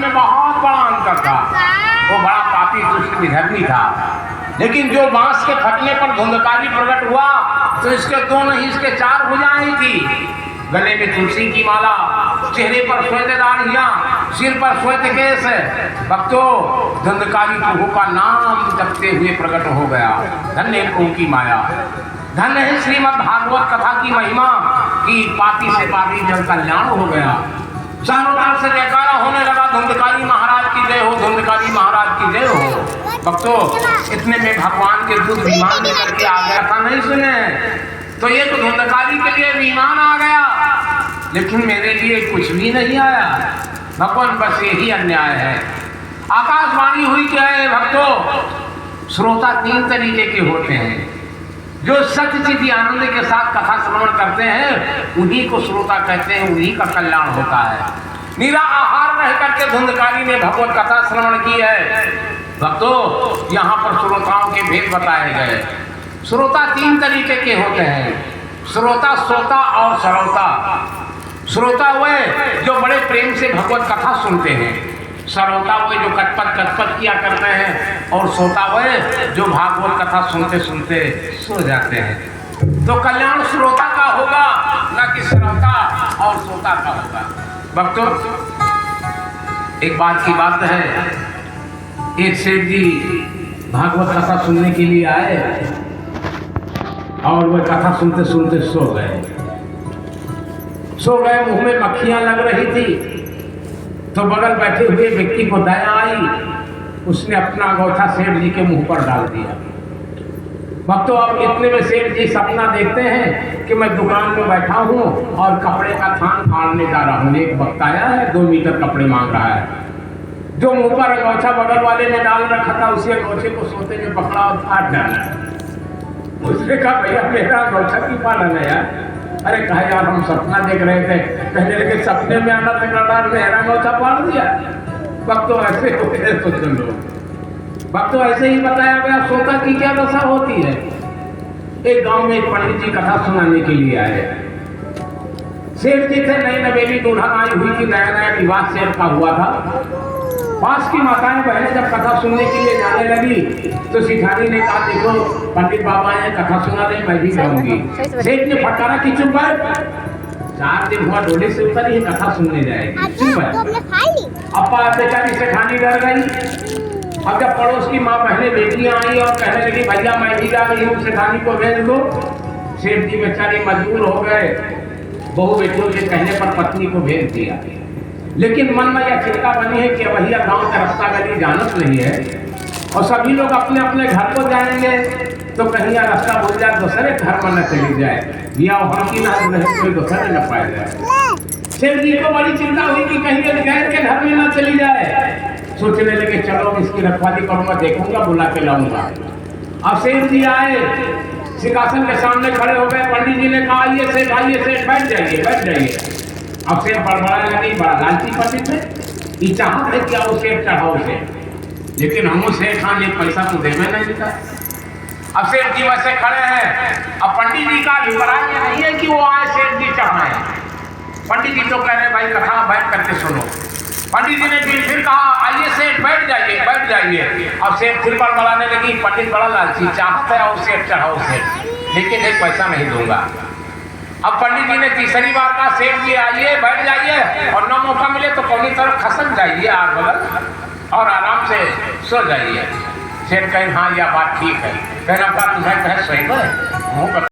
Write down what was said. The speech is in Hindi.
में बहुत बड़ा अंतर था। वो बड़ा पापी दुष्ट विधर्मी था, लेकिन जो बांस के फटने पर धुंधकारी प्रकट हुआ तो इसके दो नहीं इसके चार भुजाएं थी। गले में तुलसी की माला, चेहरे पर श्वेत दाढ़ियां, सिर पर श्वेत केस। भक्तों, धुंधकारी प्रभु का नाम जपते हुए प्रकट हो गया। धन्य प्रभु की माया, धन्य है श्रीमद् भागवत कथा की महिमा कि पापी से पापी जन कल्याण हो गया। चारों तरफ से जयकारा होने लगा, धुंधकारी महाराज की जय हो, धुंधकारी महाराज की जय हो। भक्तों, इतने में भगवान के दूत विमान लेकर के आ गया था। नहीं सुने तो ये तो धुंधकारी के लिए विमान आ गया, लेकिन मेरे लिए कुछ भी नहीं आया। भगवान बस यही अन्याय है। आकाशवाणी हुई क्या है भक्तों? श्रोता तीन तरीके के होते हैं। जो सच्चिद आनंद के साथ कथा श्रवण करते हैं उन्हीं को श्रोता कहते हैं, उन्हीं का कल्याण होता है। निरा आहार रह करके धुंधकारी ने भगवत कथा श्रवण की है। भक्तों, यहाँ पर श्रोताओं के भेद बताए गए। श्रोता तीन तरीके के होते हैं, श्रोता, श्रोता और श्रोता। श्रोता वे जो बड़े प्रेम से भगवत कथा सुनते हैं, श्रोता वे जो कटपट किया करते हैं, और श्रोता वे जो भागवत कथा सुनते सुनते सो जाते हैं। तो कल्याण श्रोता का होगा, न कि श्रोता और श्रोता का होगा। भक्तों, एक बात की बात है, एक सेठ जी भागवत कथा सुनने के लिए आए और वह कथा सुनते सुनते सो गए। मुंह में मक्खियां लग रही थी, तो बगल बैठे हुए व्यक्ति को दया आई, उसने अपना अंगूठा सेठ जी के मुंह पर डाल दिया। भक्तों, अब इतने में सेठ जी सपना देखते हैं कि मैं दुकान में बैठा हूँ और कपड़े का थान फाड़ने जा रहा हूँ। एक वक्त आया है 2 मीटर कपड़े मांग रहा है। जो मुंह पर अंगूठा बगल वाले ने डाल रखा था, उसी अंगूठे को सोते में पकड़ा और फाड़ डाला। उसने कहा, भैया मेरा अंगूठा क्यों फाड़ा है यार? अरे कहा, यार हम सपना देख रहे थे। कहने लगे, सपने में आना तक मेरा अंगूठा फाड़ दिया। भक्तों, ऐसे होते हैं तो चलो। भक्तों, ऐसे ही बताया गया श्रोता की क्या दशा होती है। एक गांव में एक पंडित जी कथा सुनाने के लिए आए। सेठ जी थे, नई नवेली दुल्हन आई हुई थी, नया नया विवाह सेठ का हुआ था। पास की माताएं बहनें जब कथा सुनने के लिए जाने लगी तो सिखानी ने कहा, देखो पंडित बाबा है, कथा सुना दे, मैं भी जाऊंगी। सेठ ने फटकारा कि चुप है, 4 दिन हुआ डोले से उतरी, कथा सुनने जाएगी, चुप है। अपा बेचारी सेठानी डर गई। अब जब पड़ोस की माँ बहनें बेटियां आई और कहने लगी, भैया मैं भी जा रही हूँ, सेठानी को भेज दो। सेठ जी बेचारे मजबूर हो गए, बहू बेटियों के कहने पर पत्नी को भेज दिया। लेकिन मन में यह चिंता बनी है कि भैया गांव का रास्ता गली जानत नहीं है और सभी लोग अपने अपने घर को जाएंगे, तो कहीं यह रास्ता भूल जाए, दूसरे घर में न चली जाए, या वहाँ की ना कोई दूसरे न पाया जाए। सेठ जी को बड़ी चिंता हुई कि कहीं गैर के घर में ना चली जाए। सोचने लगे, चलो इसकी रखवाली करूँगा, देखूंगा, बुला के लाऊंगा। अब सेठ जी आए, सिंहासन के सामने खड़े हो गए। पंडित जी ने कहा, आइए सेठ, आइए सेठ, बैठ जाइए, बैठ जाइए। अब सेठ बड़बड़ाने लगे, बड़ा लालची पंडित है, ये चाहत है क्या वो सेठ चढ़ाओ से, लेकिन हम सेठ खान एक पैसा तो देवे नहीं देता। अब सेठ जी वैसे खड़े हैं। अब पंडित जी का अभिप्राय ये नहीं है कि वो आए सेठ जी चढ़ाए। पंडित जी तो कह रहे, भाई कथा बैठ करके सुनो। पंडित जी ने फिर कहा, आइए सेठ, बैठ जाइए, बैठ जाइए। अब सेठ फिर बड़बड़ाने लगी, पंडित बड़ा लालची, चाहत है और सेठ चढ़ाओ सेठ, लेकिन एक पैसा नहीं दूंगा। अब पंडित जी ने तीसरी बार कहा, सेठ जी आइए, बैठ जाइए, और न मौका मिले तो कौनी तरफ खसक जाइए आग बगल और आराम से सो जाइए। सेठ कहें, हाँ यह बात ठीक है। कहना तुम्हें कहे सही है।